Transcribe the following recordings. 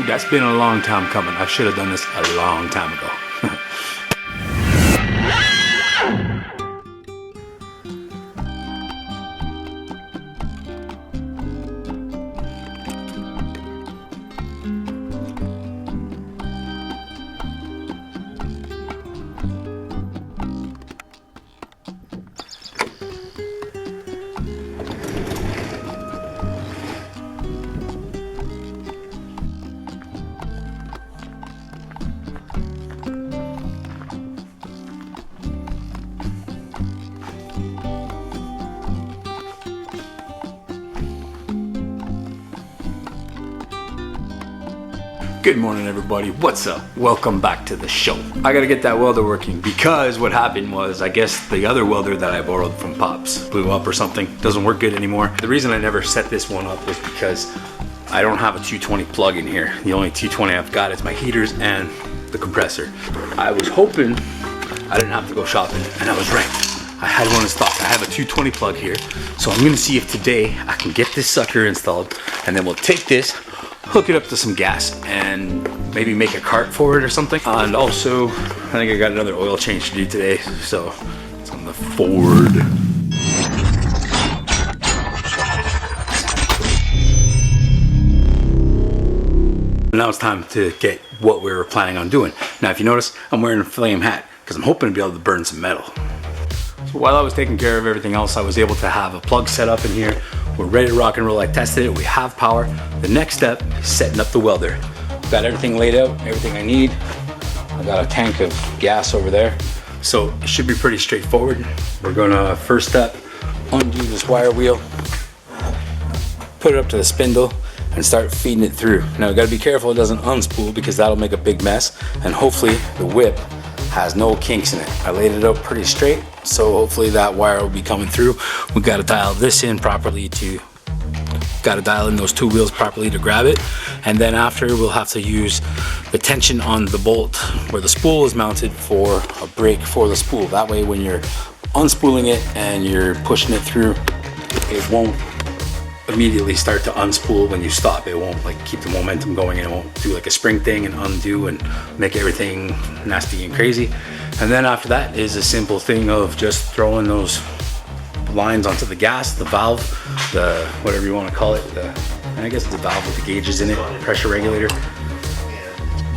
Ooh, that's been a long time coming. I should have done this a long time ago. Good morning, everybody. What's up? Welcome back to the show. I gotta get that welder working because what happened was, I guess the other welder that I borrowed from Pops blew up or something. Doesn't work good anymore. The reason I never set this one up was because I don't have a 220 plug in here. The only 220 I've got is my heaters and the compressor. I was hoping I didn't have to go shopping, and I was right. I had one in stock. I have a 220 plug here. So I'm gonna see if today I can get this sucker installed, and then we'll take this, hook it up to some gas, and maybe make a cart for it or something. And also, I think I got another oil change to do today, so it's on the Ford. Now it's time to get what we were planning on doing. Now, if you notice, I'm wearing a flame hat because I'm hoping to be able to burn some metal. So while I was taking care of everything else, I was able to have a plug set up in here. We're ready to rock and roll. I tested it, we have power. The next step is setting up the welder. Got everything laid out, everything I need. I got a tank of gas over there. So it should be pretty straightforward. We're gonna, first step, undo this wire wheel, put it up to the spindle, and start feeding it through. Now you gotta be careful it doesn't unspool because that'll make a big mess. And hopefully the whip has no kinks in it. I laid it out pretty straight, so hopefully that wire will be coming through. We gotta dial this in properly gotta dial in those two wheels properly to grab it. And then after, we'll have to use the tension on the bolt where the spool is mounted for a brake for the spool. That way when you're unspooling it and you're pushing it through, it won't immediately start to unspool when you stop. It won't like keep the momentum going, and it won't do like a spring thing and undo and make everything nasty and crazy. And then after that is a simple thing of just throwing those lines onto the gas, the valve, the whatever you want to call it, I guess it's a valve with the gauges in it, pressure regulator.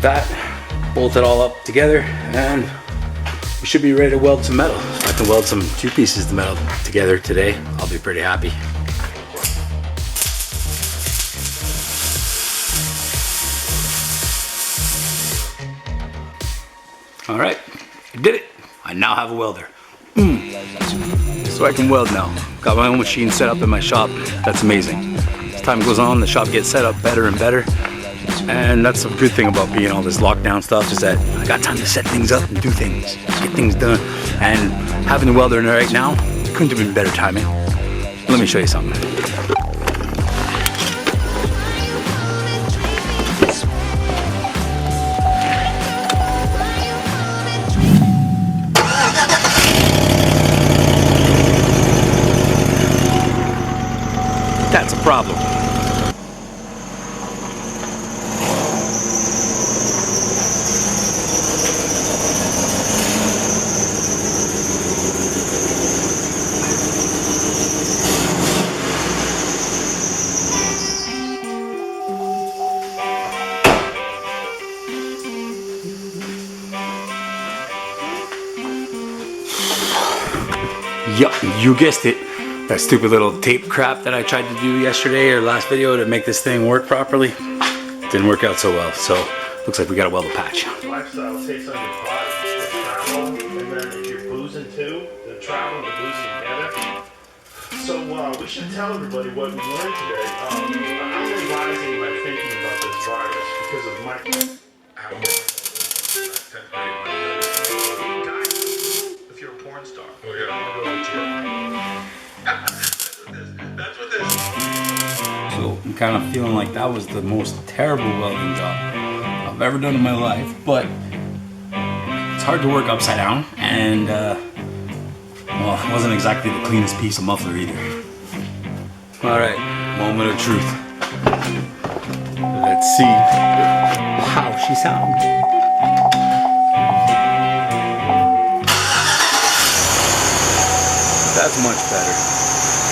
That, bolt it all up together, and we should be ready to weld some metal. If I can weld some two pieces of metal together today, I'll be pretty happy. All right, I did it. I now have a welder. So I can weld now. Got my own machine set up in my shop. That's amazing. As time goes on, the shop gets set up better and better. And that's a good thing about being all this lockdown stuff, is that I got time to set things up and do things, get things done. And having the welder in there right now, couldn't have been better timing. Let me show you something. That's a problem. Yup, you guessed it. That stupid little tape crap that I tried to do yesterday or last video to make this thing work properly didn't work out so well. So looks like we gotta weld a patch. Lifestyle takes on your body, the travel, and then if you're boozing too, the travel and the boozing together. So we should tell everybody what we learned today. I'm revising my thinking about this virus because of my if you're a porn star, we're gonna go to jail. That's what this is. So I'm kind of feeling like that was the most terrible welding job I've ever done in my life, but it's hard to work upside down, and well, it wasn't exactly the cleanest piece of muffler either. All right, moment of truth. Look at that Let's see how she sounds. That's much better.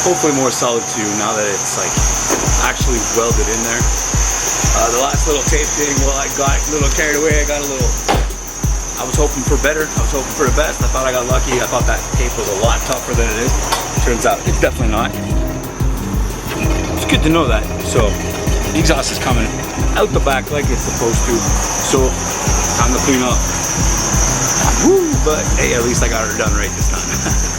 Hopefully more solid too, now that it's like actually welded in there. The last little tape thing, well, I got a little carried away. I was hoping for better. I was hoping for the best. I thought I got lucky. I thought that tape was a lot tougher than it is. Turns out it's definitely not. It's good to know that. So the exhaust is coming out the back like it's supposed to. So time to clean up. Woo! But hey, at least I got her done right this time.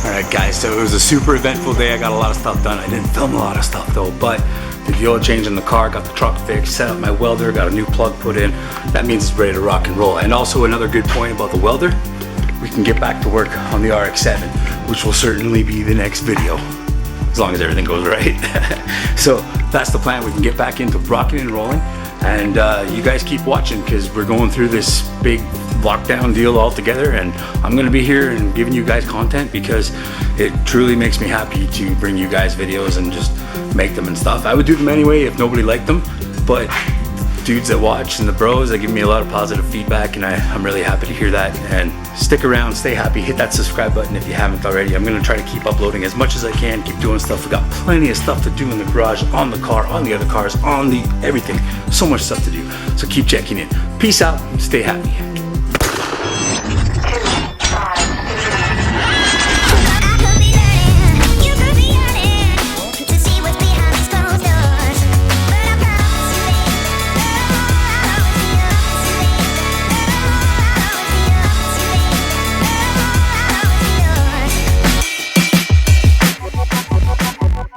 Alright guys, so it was a super eventful day. I got a lot of stuff done. I didn't film a lot of stuff though, but did the oil change in the car, got the truck fixed, set up my welder, got a new plug put in. That means it's ready to rock and roll. And also another good point about the welder, we can get back to work on the RX-7, which will certainly be the next video, as long as everything goes right. So that's the plan. We can get back into rocking and rolling. And you guys keep watching because we're going through this big lockdown deal all together, and I'm going to be here and giving you guys content because it truly makes me happy to bring you guys videos and just make them and stuff. I would do them anyway if nobody liked them, but dudes that watch and the bros, they give me a lot of positive feedback, and I'm really happy to hear that. And stick around, stay happy, hit that subscribe button if you haven't already. I'm going to try to keep uploading as much as I can, keep doing stuff. We got plenty of stuff to do in the garage, on the car, on the other cars, on the everything. So much stuff to do. So keep checking in. Peace out, stay happy.